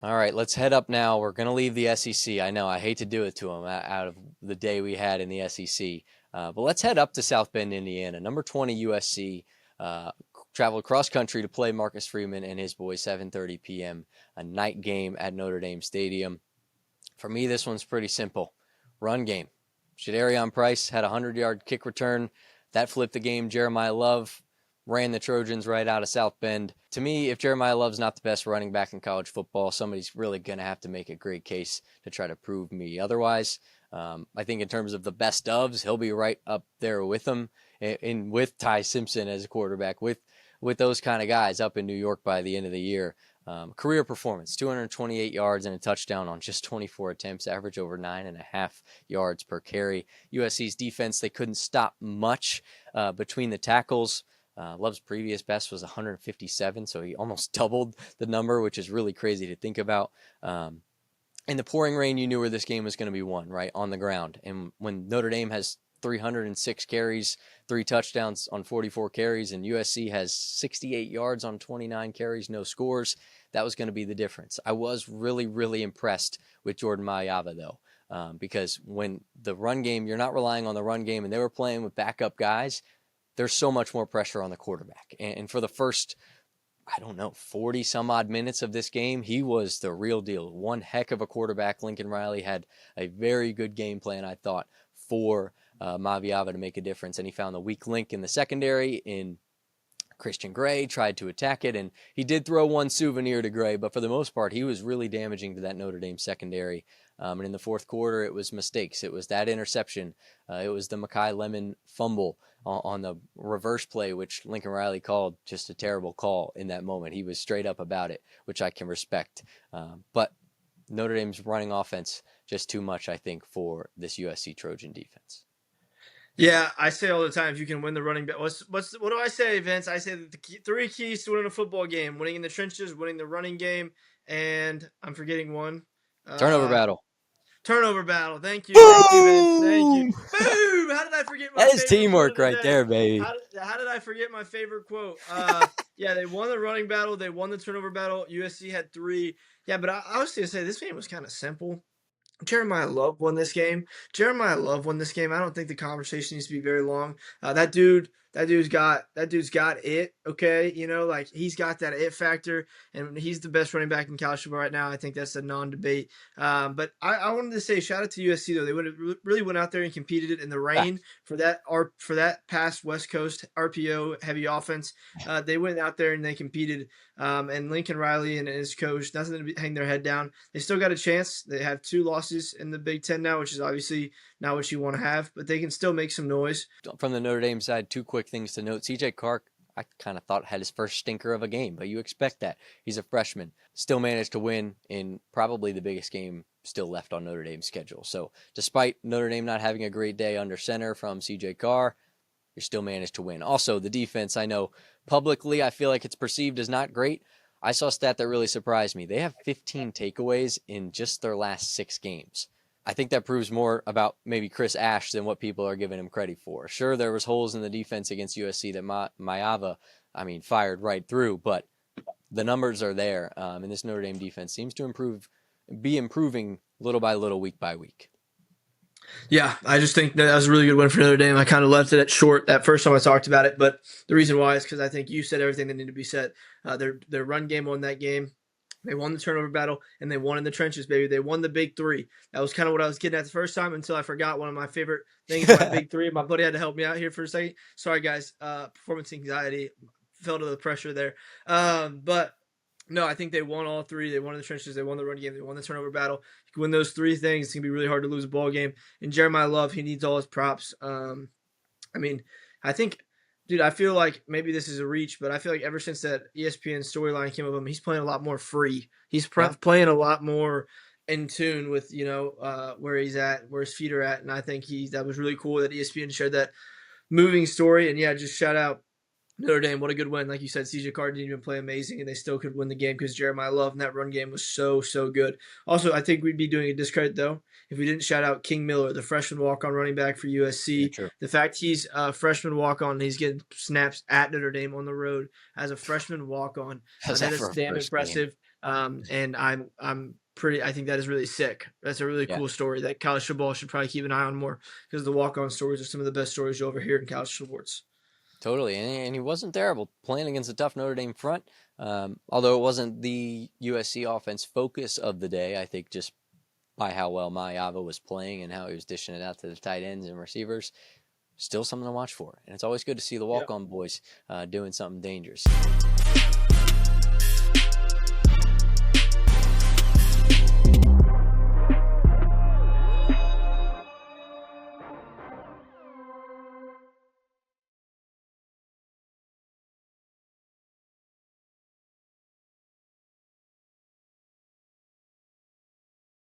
All right, let's head up now. We're going to leave the SEC. I know I hate to do it to them out of the day we had in the SEC. But let's head up to South Bend, Indiana. Number 20 USC traveled cross country to play Marcus Freeman and his boys, 7:30 p.m., a night game at Notre Dame Stadium. For me, this one's pretty simple. Run game. Jadarian Price had a 100-yard kick return. That flipped the game. Jeremiyah Love ran the Trojans right out of South Bend. To me, if Jeremiyah Love's not the best running back in college football, somebody's really going to have to make a great case to try to prove me otherwise. I think in terms of the best ofs, he'll be right up there with them, and with Ty Simpson as a quarterback, with those kind of guys up in New York by the end of the year. Career performance, 228 yards and a touchdown on just 24 attempts, average over 9.5 yards per carry. USC's defense, they couldn't stop much between the tackles. Love's previous best was 157, so he almost doubled the number, which is really crazy to think about. In the pouring rain, you knew where this game was going to be won, right, on the ground. And when Notre Dame has 306 carries, 3 touchdowns on 44 carries, and USC has 68 yards on 29 carries, no scores, that was going to be the difference. I was really, really impressed with Jordan Mailata, though, because when the run game, you're not relying on the run game, and they were playing with backup guys, there's so much more pressure on the quarterback. And for the first, 40 some odd minutes of this game, he was the real deal. One heck of a quarterback. Lincoln Riley had a very good game plan, I thought, for Maviava to make a difference. And he found the weak link in the secondary in Christian Gray, tried to attack it, and he did throw one souvenir to Gray, but for the most part, he was really damaging to that Notre Dame secondary. And in the fourth quarter, it was mistakes. It was that interception. It was the Mekhi Lemon fumble on the reverse play, which Lincoln Riley called just a terrible call in that moment. He was straight up about it, which I can respect. But Notre Dame's running offense, just too much, I think, for this USC Trojan defense. Yeah, I say all the time, if you can win the running back, what do I say, Vince? I say that the 3 keys to winning a football game: winning in the trenches, winning the running game, and I'm forgetting one. Turnover battle. Turnover battle. Thank you, Vince. Thank you. Boom! Boom! How did I forget my That is favorite quote teamwork of the right day? there, baby. How did I forget my favorite quote? Yeah, they won the running battle. They won the turnover battle. USC had 3. Yeah, but I was going to say this game was kind of simple. Jeremiyah Love won this game. Jeremiyah Love won this game. I don't think the conversation needs to be very long. That dude's got it. Okay, like he's got that it factor, and he's the best running back in college football right now. I think that's a non-debate. But I wanted to say shout out to USC though. They really went out there and competed it in the rain for that past West Coast RPO heavy offense. They went out there and they competed. And Lincoln Riley and his coach, nothing to hang their head down. They still got a chance. They have 2 losses in the Big Ten now, which is obviously not what you want to have, but they can still make some noise. From the Notre Dame side, 2 quick things to note. CJ Carr, I kind of thought had his first stinker of a game, but you expect that. He's a freshman. Still managed to win in probably the biggest game still left on Notre Dame's schedule. So despite Notre Dame not having a great day under center from CJ Carr, you still managed to win. Also, the defense, I know publicly I feel like it's perceived as not great. I saw a stat that really surprised me. They have 15 takeaways in just their last 6 games. I think that proves more about maybe Chris Ash than what people are giving him credit for. Sure, there was holes in the defense against USC that Mailata, fired right through, but the numbers are there, and this Notre Dame defense seems to be improving little by little, week by week. Yeah, I just think that was a really good win for Notre Dame. I kind of left it at short that first time I talked about it, but the reason why is because I think you said everything that needed to be said. Their run game won that game. They won the turnover battle, and they won in the trenches, baby. They won the big 3. That was kind of what I was getting at the first time until I forgot one of my favorite things about big 3. My buddy had to help me out here for a second. Sorry, guys. Performance anxiety. Fell to the pressure there. But no, I think they won all 3. They won in the trenches. They won the run game. They won the turnover battle. You can win those 3 things. It's going to be really hard to lose a ball game. And Jeremiyah Love, he needs all his props. I think, dude, I feel like maybe this is a reach, but I feel like ever since that ESPN storyline came up with him, he's playing a lot more free. He's playing a lot more in tune with, where he's at, where his feet are at. And I think that was really cool that ESPN shared that moving story. And yeah, just shout out Notre Dame, what a good win. Like you said, CJ Carr didn't even play amazing, and they still could win the game because Jeremiyah Love and that run game was so, so good. Also, I think we'd be doing a discredit, though, if we didn't shout out King Miller, the freshman walk-on running back for USC. Yeah, the fact he's a freshman walk-on, he's getting snaps at Notre Dame on the road as a freshman walk-on. That is damn impressive. And I think that is really sick. That's a really Yeah. cool story that college football should probably keep an eye on more, because the walk-on stories are some of the best stories you'll ever hear in college sports. Totally, and he wasn't terrible playing against a tough Notre Dame front. Although it wasn't the USC offense focus of the day, I think just by how well Mayava was playing and how he was dishing it out to the tight ends and receivers, still something to watch for. And it's always good to see the Yep. walk-on boys doing something dangerous.